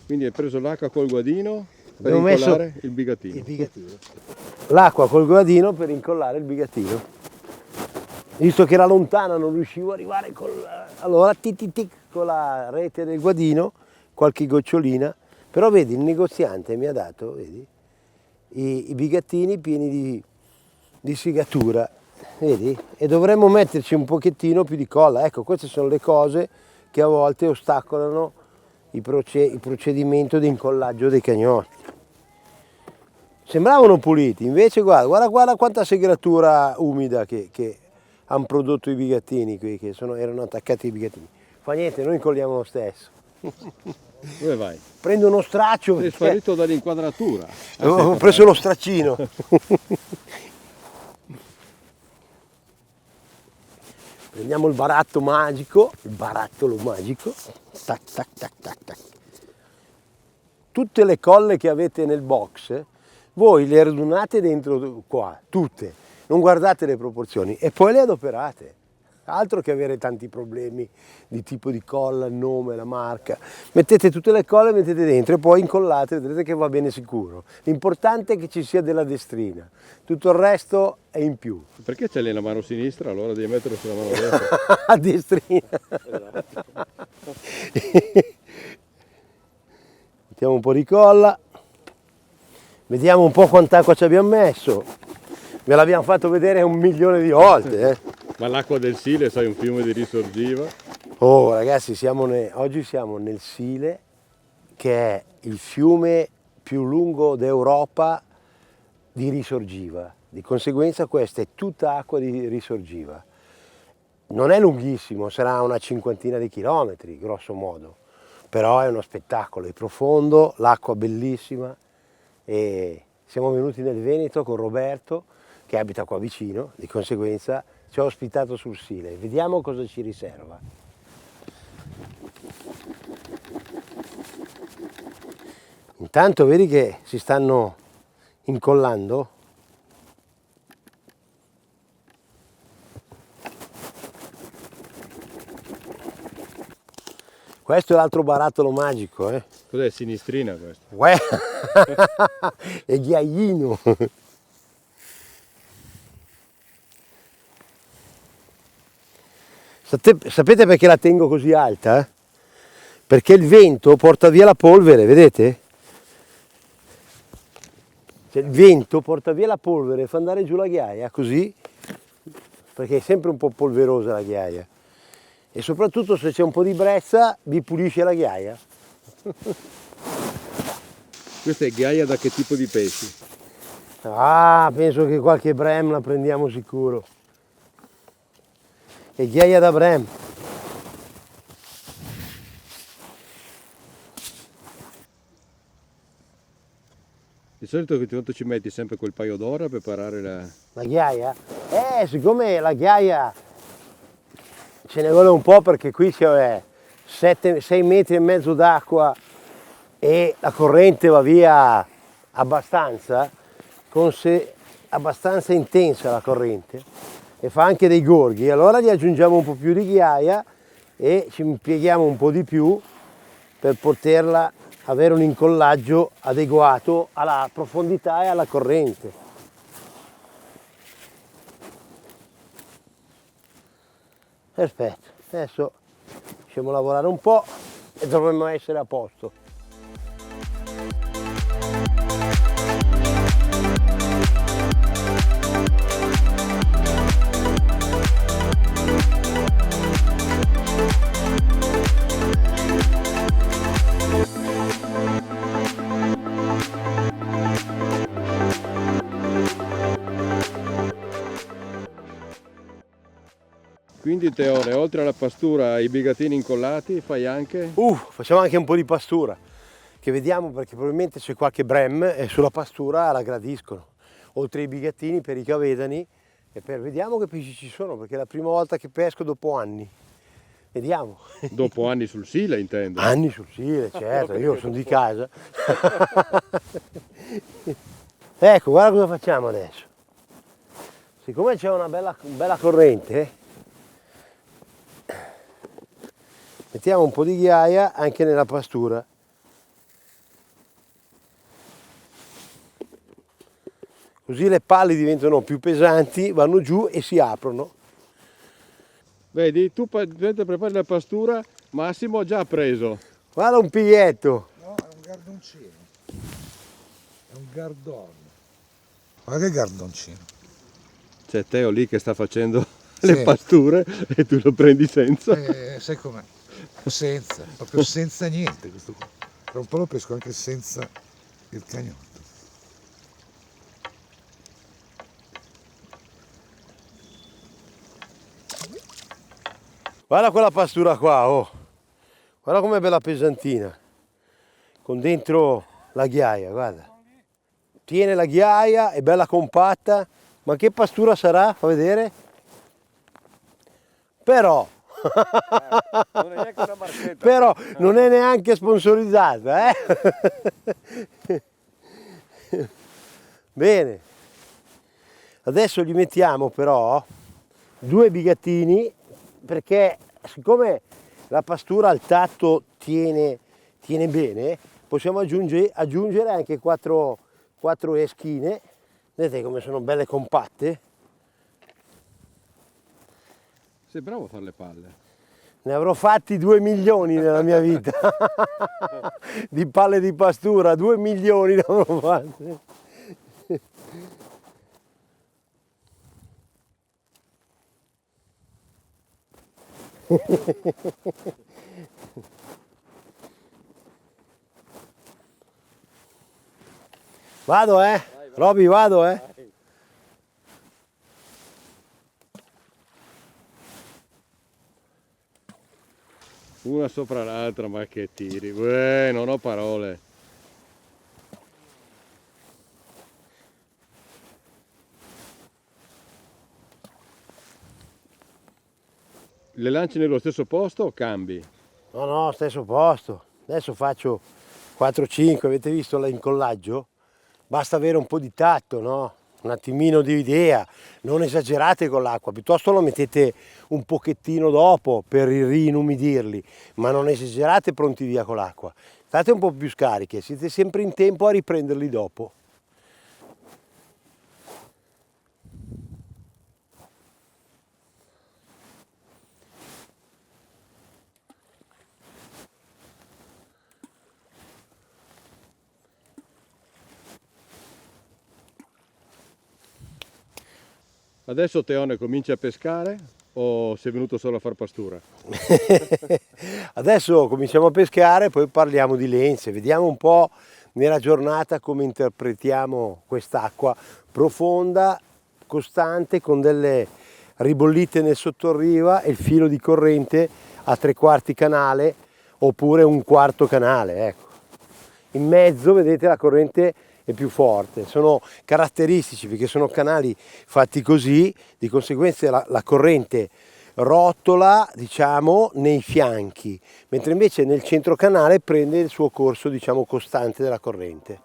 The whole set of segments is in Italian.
Quindi hai preso l'acqua col guadino per Abbiamo incollare messo il bigatino. il bigatino. L'acqua col guadino per incollare il bigatino. Visto che era lontana non riuscivo ad arrivare allora con la rete del guadino, qualche gocciolina, però vedi il negoziante mi ha dato, vedi, i bigattini pieni di sfigatura, vedi? E dovremmo metterci un pochettino più di colla. Ecco, queste sono le cose che a volte ostacolano il procedimento di incollaggio dei cagnotti. Sembravano puliti, invece guarda quanta segatura umida che hanno prodotto i bigattini qui, erano attaccati ai bigattini. Fa niente, noi incolliamo lo stesso. Dove vai? Prendo uno straccio. Sei sparito dall'inquadratura. Ho preso lo straccino. Prendiamo il barattolo magico. Tac, tac, tac, tac, tac. Tutte le colle che avete nel box, voi le radunate dentro qua, tutte. Non guardate le proporzioni e poi le adoperate. Altro che avere tanti problemi di tipo di colla, il nome, la marca. Mettete tutte le colle, mettete dentro e poi incollate, vedrete che va bene sicuro. L'importante è che ci sia della destrina, tutto il resto è in più. Perché c'è lì la mano sinistra, allora devi metterlo sulla mano destra? A destrina. Mettiamo un po' di colla, vediamo un po' quant'acqua ci abbiamo messo. Ve l'abbiamo fatto vedere 1 milione di volte. Ma l'acqua del Sile, sai, un fiume di Risorgiva? Oh ragazzi, oggi siamo nel Sile, che è il fiume più lungo d'Europa di Risorgiva. Di conseguenza questa è tutta acqua di Risorgiva. Non è lunghissimo, sarà una 50ina di chilometri, grosso modo, però è uno spettacolo, è profondo, l'acqua bellissima e siamo venuti nel Veneto con Roberto, che abita qua vicino, di conseguenza ci ha ospitato sul Sile. Vediamo cosa ci riserva. Intanto vedi che si stanno incollando. Questo è l'altro barattolo magico, eh? Cos'è, sinistrina questo? È ghiaino. Sapete perché la tengo così alta? Perché il vento porta via la polvere, vedete? Cioè, il vento porta via la polvere e fa andare giù la ghiaia, così, perché è sempre un po' polverosa la ghiaia. E soprattutto se c'è un po' di brezza vi pulisce la ghiaia. Questa è ghiaia da che tipo di pesci? Ah, penso che qualche brem la prendiamo sicuro. È ghiaia da brem. Di solito quanto ci metti sempre quel paio d'ore a preparare la ghiaia? Siccome la ghiaia ce ne vuole un po' perché qui c'è 6 metri e mezzo d'acqua e la corrente va via abbastanza, abbastanza intensa la corrente e fa anche dei gorghi, allora gli aggiungiamo un po' più di ghiaia e ci impieghiamo un po' di più per poterla avere un incollaggio adeguato alla profondità e alla corrente. Perfetto, adesso facciamo lavorare un po' e dovremmo essere a posto. Quindi Teore, oltre alla pastura ai bigattini incollati, fai anche? Facciamo anche un po' di pastura, che vediamo perché probabilmente c'è qualche brem e sulla pastura la gradiscono. Oltre ai bigattini per i cavedani e vediamo che pesci ci sono, perché è la prima volta che pesco dopo anni. Vediamo. Dopo anni sul Sile intendo. Anni sul Sile, certo, io sono di casa. Ecco, guarda cosa facciamo adesso. Siccome c'è una bella corrente, mettiamo un po' di ghiaia anche nella pastura. così le palle diventano più pesanti, vanno giù e si aprono. Vedi, tu mentre prepari la pastura, Massimo ha già preso. Guarda un piglietto. No, è un gardoncino. È un gardone. Guarda che gardoncino. C'è Teo lì che sta facendo Sì. le pasture e tu lo prendi senza. Sai com'è? Senza, proprio senza niente questo qua. Tra un po' lo pesco anche senza il cagnotto. Guarda quella pastura qua, oh. Guarda com'è bella pesantina. Con dentro la ghiaia, guarda. Tiene la ghiaia, è bella compatta. Ma che pastura sarà? Fa vedere. Però, Non è neanche una marchetta. però non è neanche sponsorizzata, Bene. Adesso gli mettiamo però 2 bigattini, perché siccome la pastura al tatto tiene bene, possiamo aggiungere anche 4 eschine. Vedete come sono belle compatte? Sei bravo a fare le palle. Ne avrò fatti 2 milioni nella mia vita. Di palle di pastura, 2 milioni ne avrò fatti. Vado, Roby, vado, Una sopra l'altra, ma che tiri. Non ho parole. Le lanci nello stesso posto o cambi? No, stesso posto. Adesso faccio 4-5, avete visto l'incollaggio? Basta avere un po' di tatto, no? Un attimino di idea, non esagerate con l'acqua, piuttosto lo mettete un pochettino dopo per rinumidirli, ma non esagerate pronti via con l'acqua. State un po' più scariche, siete sempre in tempo a riprenderli dopo. Adesso Teone comincia a pescare o sei venuto solo a far pastura? Adesso cominciamo a pescare, poi parliamo di lenze, vediamo un po' nella giornata come interpretiamo quest'acqua profonda, costante, con delle ribollite nel sottorriva e il filo di corrente a 3/4 canale oppure 1/4 canale, ecco. In mezzo vedete la corrente è più forte, sono caratteristici perché sono canali fatti così, di conseguenza la corrente rotola, diciamo, nei fianchi, mentre invece nel centro canale prende il suo corso, diciamo, costante della corrente.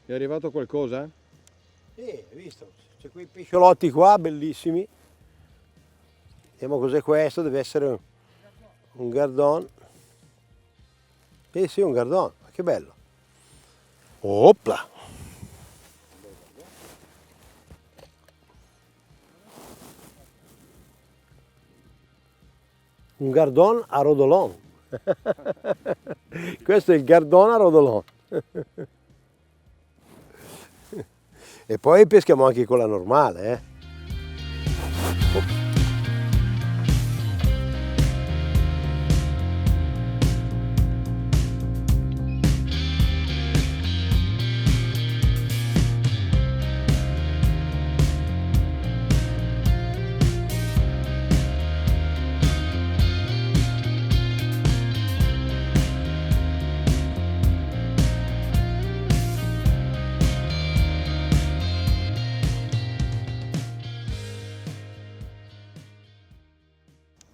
È arrivato qualcosa? Sì, hai visto? C'è quei pesciolotti qua, bellissimi. Vediamo cos'è questo, deve essere un gardon. Sì, un gardon, ma che bello. Opla! Un gardon a rodolon. Questo è il gardon a rodolon. E poi peschiamo anche con la normale,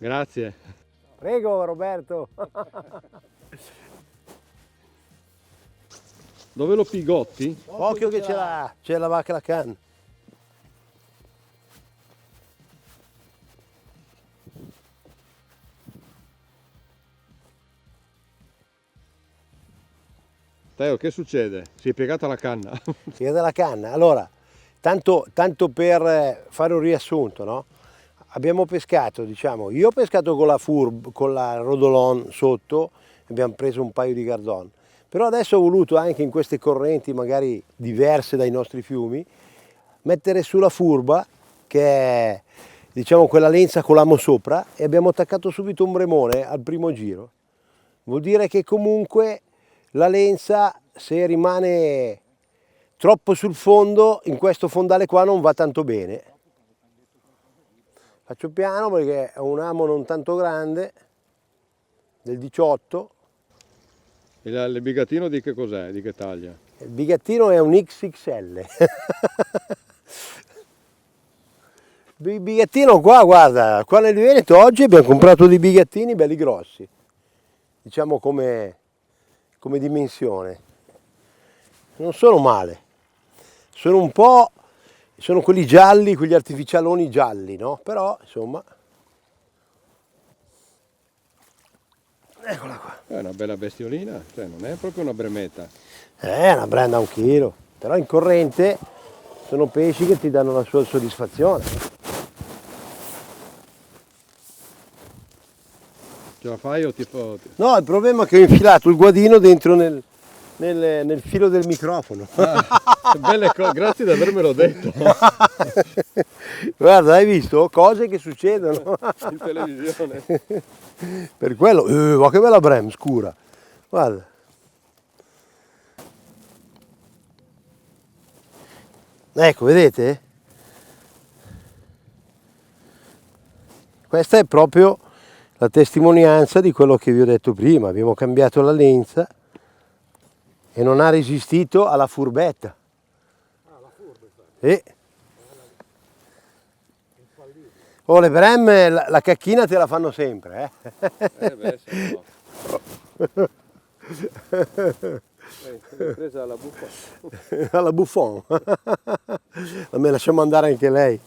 Grazie. Prego Roberto. Dove lo pigotti? Occhio che c'è la vacca la canna. Teo, che succede? Si è piegata la canna. Si vede la canna. Allora, tanto per fare un riassunto, no? Abbiamo pescato, diciamo, io ho pescato con la con la Rodolon sotto, abbiamo preso un paio di gardon. Però adesso ho voluto anche in queste correnti magari diverse dai nostri fiumi, mettere sulla furba, che è diciamo quella lenza con l'amo sopra, e abbiamo attaccato subito un bremone al primo giro. Vuol dire che comunque la lenza, se rimane troppo sul fondo, in questo fondale qua non va tanto bene. Faccio piano perché è un amo non tanto grande, del 18. Il bigattino di che cos'è? Di che taglia? Il bigattino è un XXL. Il bigattino qua, guarda, qua nel Veneto oggi abbiamo comprato dei bigattini belli grossi, diciamo come dimensione. Non sono male, sono un po', sono quelli gialli, quegli artificialoni gialli, no? Però, insomma, eccola qua. È una bella bestiolina, cioè non è proprio una bremetta. È una branda 1 chilo, però in corrente sono pesci che ti danno la sua soddisfazione. Ce la fai o No, il problema è che ho infilato il guadino dentro nel filo del microfono. Grazie di avermelo detto. Guarda, hai visto? Cose che succedono. In televisione. Per quello, ma che bella brem scura. Guarda. Ecco, vedete? Questa è proprio la testimonianza di quello che vi ho detto prima. Abbiamo cambiato la lenza e non ha resistito alla furbetta. Ah, la furbetta. Oh, le bremme, la cacchina te la fanno sempre, Beh, sì, no. L'hai presa alla buffa. Alla Buffon. Me lasciamo andare anche lei.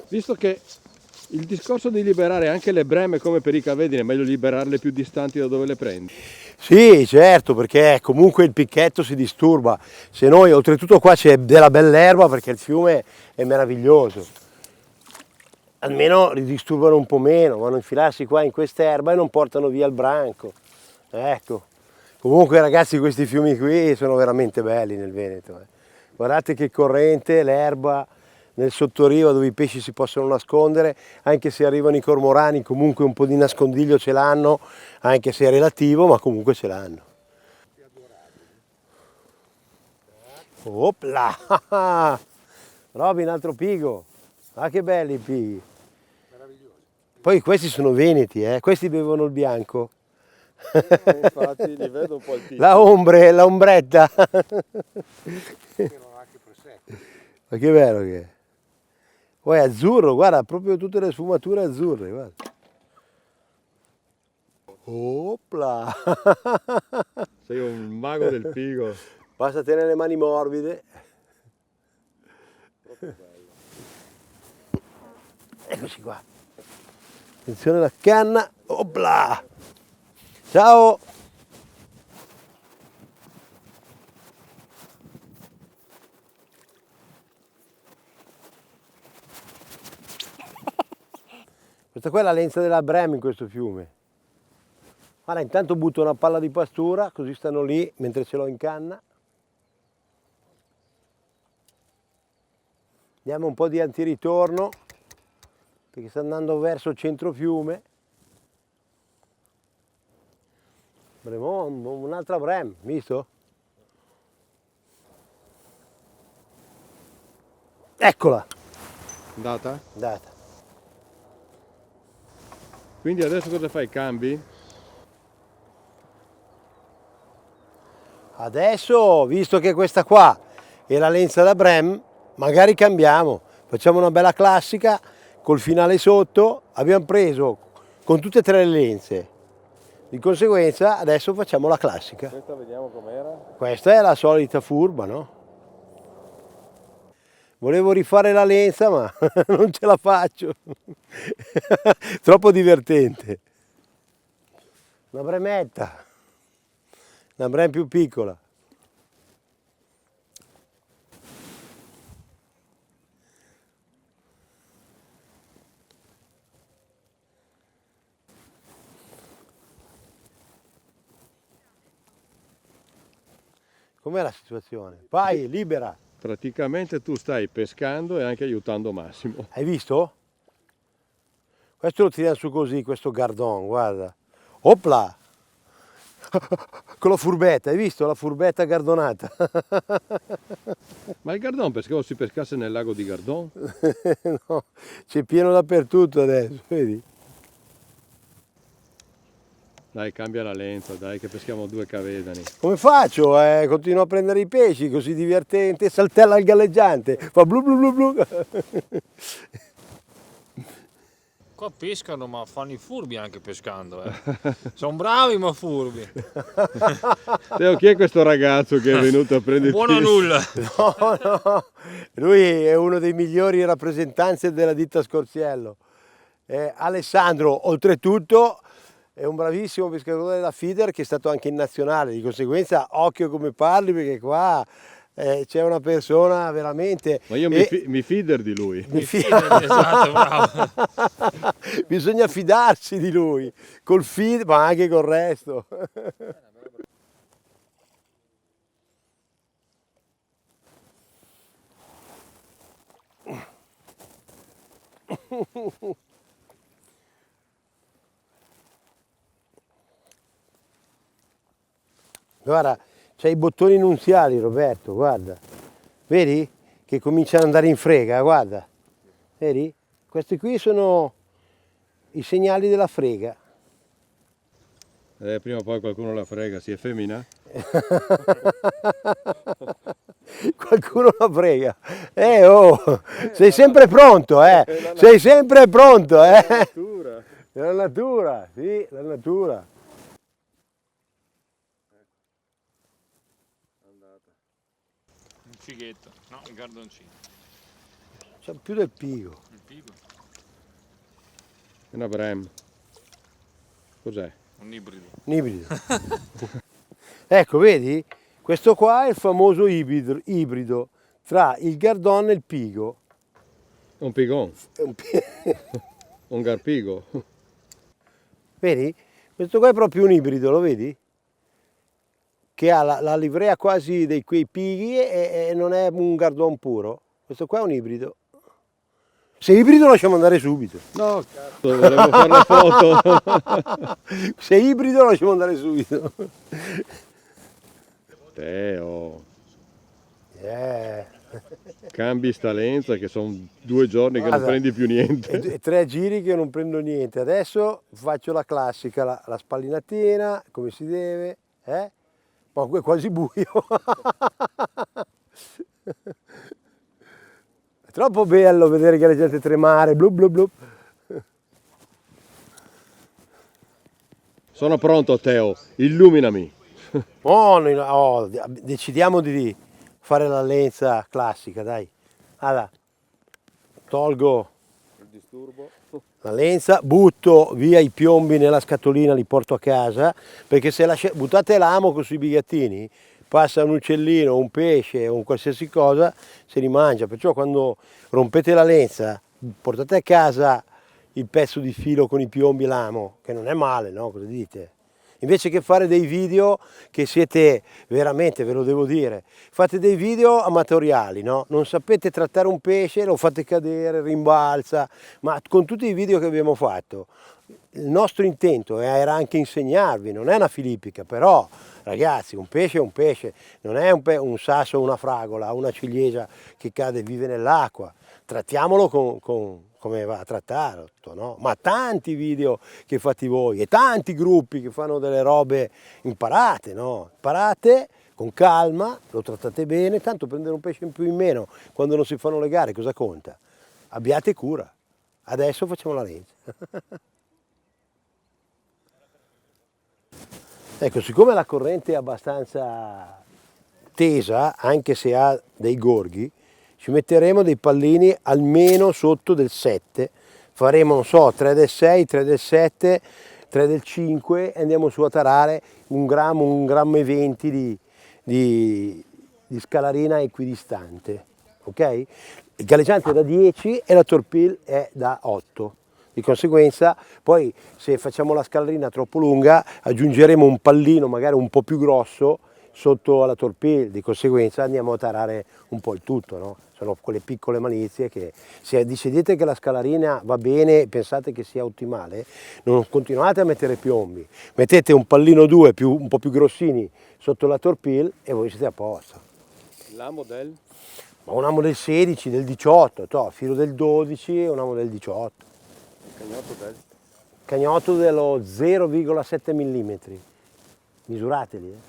Visto che il discorso di liberare anche le bremme come per i cavedine, è meglio liberarle più distanti da dove le prendi. Sì, certo, perché comunque il picchetto si disturba. Se noi, oltretutto qua c'è della bell'erba perché il fiume è meraviglioso. Almeno li disturbano un po' meno, vanno a infilarsi qua in quest'erba e non portano via il branco. Ecco. Comunque ragazzi, questi fiumi qui sono veramente belli nel Veneto. Guardate che corrente, l'erba nel sottoriva dove i pesci si possono nascondere, anche se arrivano i cormorani comunque un po' di nascondiglio ce l'hanno, anche se è relativo, ma comunque ce l'hanno. Opla! Robin, altro pigo. Ah, che belli i pighi. Poi questi sono veneti, questi bevono il bianco. Infatti li vedo un po' altissimi. La ombretta. Ma che bello che è. Poi è azzurro, guarda, proprio tutte le sfumature azzurre, guarda. Opla! Sei un mago del pigo. Basta tenere le mani morbide. Eccoci qua. Attenzione alla canna. Opla! Ciao! Questa qua è la lenza della brem in questo fiume. Guarda, intanto butto una palla di pastura, così stanno lì mentre ce l'ho in canna. Diamo un po' di antiritorno, perché sta andando verso il centro fiume. Un'altra brem, visto? Eccola! Andata? Andata. Quindi adesso cosa fai? Cambi? Adesso, visto che questa qua è la lenza da brem, magari cambiamo. Facciamo una bella classica col finale sotto. Abbiamo preso con tutte e tre le lenze. Di conseguenza adesso facciamo la classica. Questa vediamo com'era. Questa è la solita furba, no? Volevo rifare la lenza ma non ce la faccio. Troppo divertente. Una bremetta. Una brem più piccola. Com'è la situazione? Vai, libera. Praticamente tu stai pescando e anche aiutando Massimo. Hai visto? Questo lo tiriamo su così, questo gardon, guarda. Opla! Con la furbetta, hai visto la furbetta gardonata? Ma il Gardon pensavo si pescasse nel lago di Gardon. No, c'è pieno dappertutto adesso, vedi? Dai, cambia la lenza, dai che peschiamo 2 cavedani. Come faccio? Continuo a prendere i pesci, così divertente, saltella il galleggiante, fa blu blu blu blu. Qua pescano ma fanno i furbi anche pescando. Sono bravi ma furbi. Teo, chi è questo ragazzo che è venuto a prendere Buono a nulla. No, no, lui è uno dei migliori rappresentanti della ditta Scorziello. Alessandro, oltretutto, è un bravissimo pescatore della feeder che è stato anche in nazionale, di conseguenza occhio come parli perché qua c'è una persona veramente... Ma io mi fider di lui. Esatto, bravo. Bisogna fidarsi di lui, col feed ma anche col resto. Guarda, c'hai i bottoni nunziali Roberto, guarda. Vedi? Che cominciano ad andare in frega, guarda. Vedi? Questi qui sono i segnali della frega. Prima o poi qualcuno la frega, si è femmina? Qualcuno la frega. Oh, sei sempre pronto, Sei sempre pronto, Natura. La natura, sì, la natura. Un fighetto, no, un gardoncino. C'è più del pigo. Il pigo, È una Brem. Cos'è? un ibrido. Un ibrido. Ecco, vedi? Questo qua è il famoso ibrido tra il gardon e il pigo. Un pigon, È un pi- un garpigo. Vedi? Questo qua è proprio un ibrido, lo vedi? Che ha la livrea quasi di quei pighi e non è un gardon puro. Questo qua è un ibrido. Se è ibrido lasciamo andare subito. No, cazzo, volevo fare la foto. Se è ibrido lasciamo andare subito. Teo, Eh. cambi sta lenza che sono 2 giorni che non Guarda, prendi più niente. E 3 giri che non prendo niente. Adesso faccio la classica, la spallinatina, come si deve. Ma qui è quasi buio. È troppo bello vedere che la gente tremare, blu blu blu. Sono pronto Teo, illuminami. Decidiamo di fare la lenza classica, dai. Allora, tolgo Il disturbo. la lenza, butto via i piombi nella scatolina, li porto a casa, perché se buttate l'amo sui bigattini, passa un uccellino, un pesce o un qualsiasi cosa, se li mangia. Perciò quando rompete la lenza, portate a casa il pezzo di filo con i piombi e l'amo, che non è male, no? Cosa dite? Invece che fare dei video che siete veramente, ve lo devo dire, fate dei video amatoriali, no? Non sapete trattare un pesce, lo fate cadere, rimbalza, ma con tutti i video che abbiamo fatto, il nostro intento era anche insegnarvi, non è una filippica, però ragazzi un pesce è un pesce, non è un sasso, una fragola, una ciliegia che cade e vive nell'acqua, trattiamolo come va trattato, no? Ma tanti video che fate voi e tanti gruppi che fanno delle robe, imparate, no? Imparate con calma, lo trattate bene, tanto prendere un pesce in più o in meno quando non si fanno le gare cosa conta? Abbiate cura. Adesso facciamo la legge. Ecco, siccome la corrente è abbastanza tesa, anche se ha dei gorghi, ci metteremo dei pallini almeno sotto del 7. Faremo, non so, 3 del 6, 3 del 7, 3 del 5 e andiamo su a tarare 1 grammo e 20 di scalarina equidistante. Ok? Il galleggiante è da 10 e la torpille è da 8. Di conseguenza poi se facciamo la scalarina troppo lunga aggiungeremo un pallino magari un po' più grosso sotto alla torpille, di conseguenza andiamo a tarare un po' il tutto, no? Sono quelle piccole malizie che se decidete che la scalarina va bene e pensate che sia ottimale, non continuate a mettere piombi, mettete un pallino 2 un po' più grossini sotto la torpille e voi siete a posto. L'amo del? Ma un amo del 16, del 18, filo del 12 e un amo del 18. Cagnotto del? Cagnotto dello 0,7 mm. Misurateli.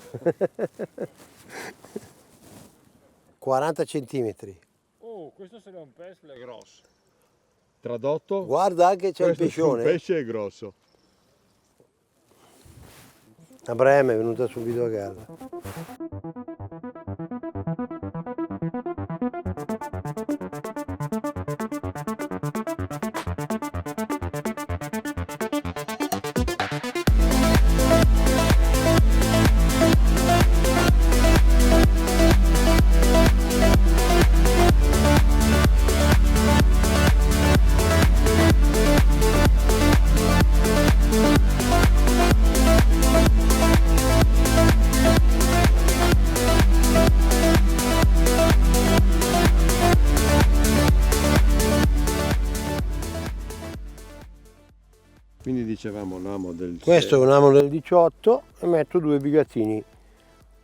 40 centimetri. Oh, questo sarebbe un pesce grosso. Tradotto? Guarda anche c'è il Questo è un pescione. pesce grosso. La brema è venuta subito a casa. Quindi dicevamo l'amo del Questo è 6. un amo del 18 e metto 2 bigattini.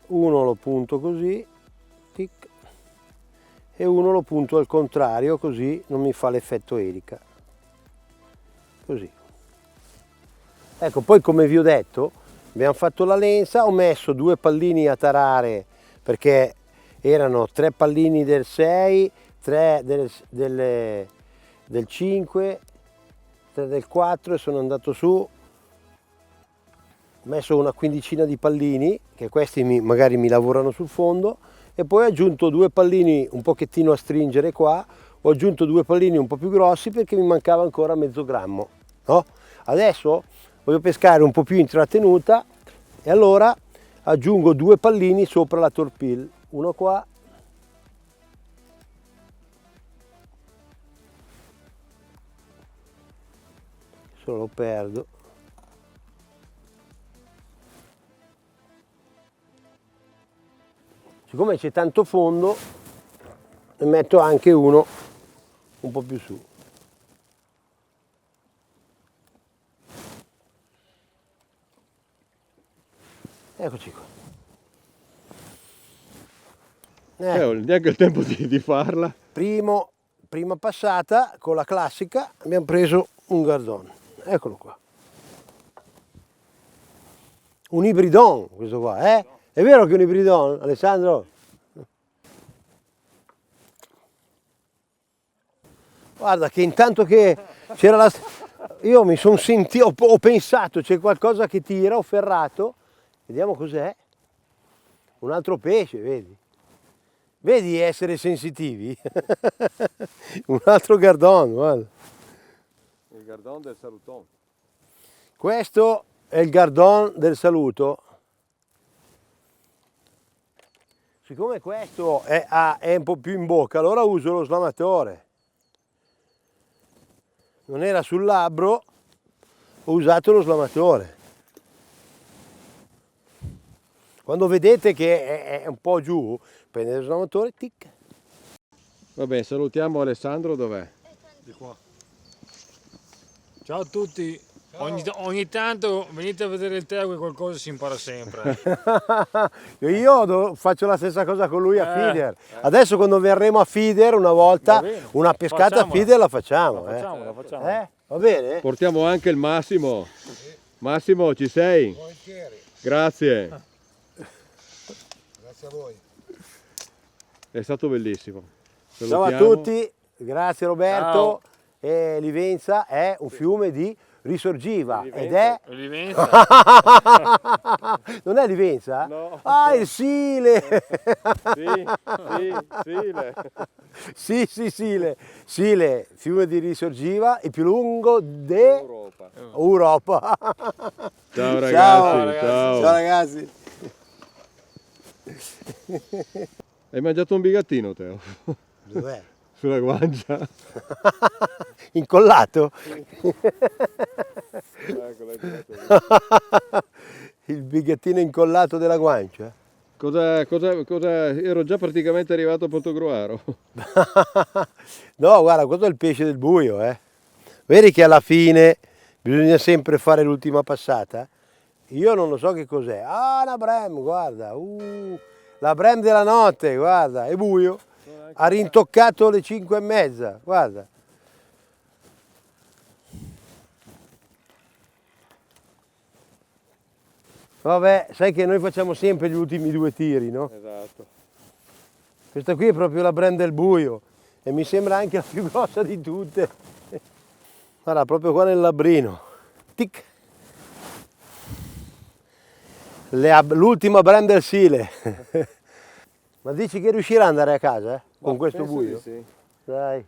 Uno lo punto così, tic, e uno lo punto al contrario, così non mi fa l'effetto elica. Così. Ecco, poi come vi ho detto, abbiamo fatto la lenza, ho messo 2 pallini a tarare perché erano 3 pallini del 6, 3 del 5, 3 del 4 e sono andato su, ho messo una quindicina di pallini, che questi magari mi lavorano sul fondo, e poi ho aggiunto 2 pallini un pochettino a stringere qua, ho aggiunto 2 pallini un po' più grossi perché mi mancava ancora mezzo grammo. No? Adesso voglio pescare un po' più in trattenuta e allora aggiungo 2 pallini sopra la torpille, uno qua se lo perdo, siccome c'è tanto fondo ne metto anche uno un po' più su. Eccoci qua. Neanche il tempo di farla. Prima passata con la classica abbiamo preso un gardon, eccolo qua. Un ibridon questo qua, eh? È vero che è un ibridon, Alessandro? Guarda che intanto che c'era la... Io mi sono sentito, ho pensato c'è qualcosa che tira, ho ferrato, vediamo cos'è. Un altro pesce, vedi? Vedi essere sensitivi? Un altro gardon, guarda. Il gardon del saluton. Questo è il gardon del saluto. Siccome questo è un po' più in bocca, allora uso lo slamatore. Non era sul labbro, ho usato lo slamatore. Quando vedete che è un po' giù, prendete lo slamatore, tic. Vabbè, salutiamo Alessandro, dov'è? Di qua. Ciao a tutti. Ogni tanto venite a vedere il teo che qualcosa si impara sempre. Io faccio la stessa cosa con lui a feeder. Adesso quando verremo a feeder una volta, una pescata a feeder la facciamo. La facciamo. Va bene? Portiamo anche il Massimo. Massimo, ci sei? Volentieri, Grazie, grazie a voi. è stato bellissimo. Ciao a Salutiamo. tutti, grazie Roberto. Ciao. E Livenza è un fiume di risorgiva Livenza. ed è... Livenza. Non è Livenza? No. Ah, il Sile! Sì, Sì, Sile. Sile, fiume di risorgiva, il più lungo Europa. d'Europa. Ciao ragazzi, Ciao, ciao. Ciao ragazzi. Hai mangiato un bigattino, Teo? Dov'è? Sulla guancia? Incollato? Ecco, l'hai tirato lì. Il bigattino incollato della guancia? Cosa? Ero già praticamente arrivato a Portogruaro. No, guarda, questo è il pesce del buio, eh. Vedi che alla fine bisogna sempre fare l'ultima passata? Io non lo so che cos'è. Ah, la Brem, guarda. La Brem della notte, guarda, è buio. Ha rintoccato le 5:30, guarda. Vabbè, sai che noi facciamo sempre gli ultimi 2 tiri, no? Esatto. Questa qui è proprio la Brem del buio e mi sembra anche la più grossa di tutte. Guarda, proprio qua nel labbrino. Tic. L'ultima Brem del Sile. Ma dici che riuscirà ad andare a casa, con questo Penso buio? di sì. Dai.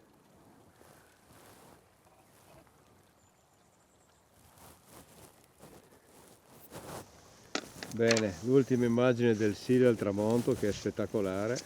Bene, l'ultima immagine del Sile al tramonto che è spettacolare.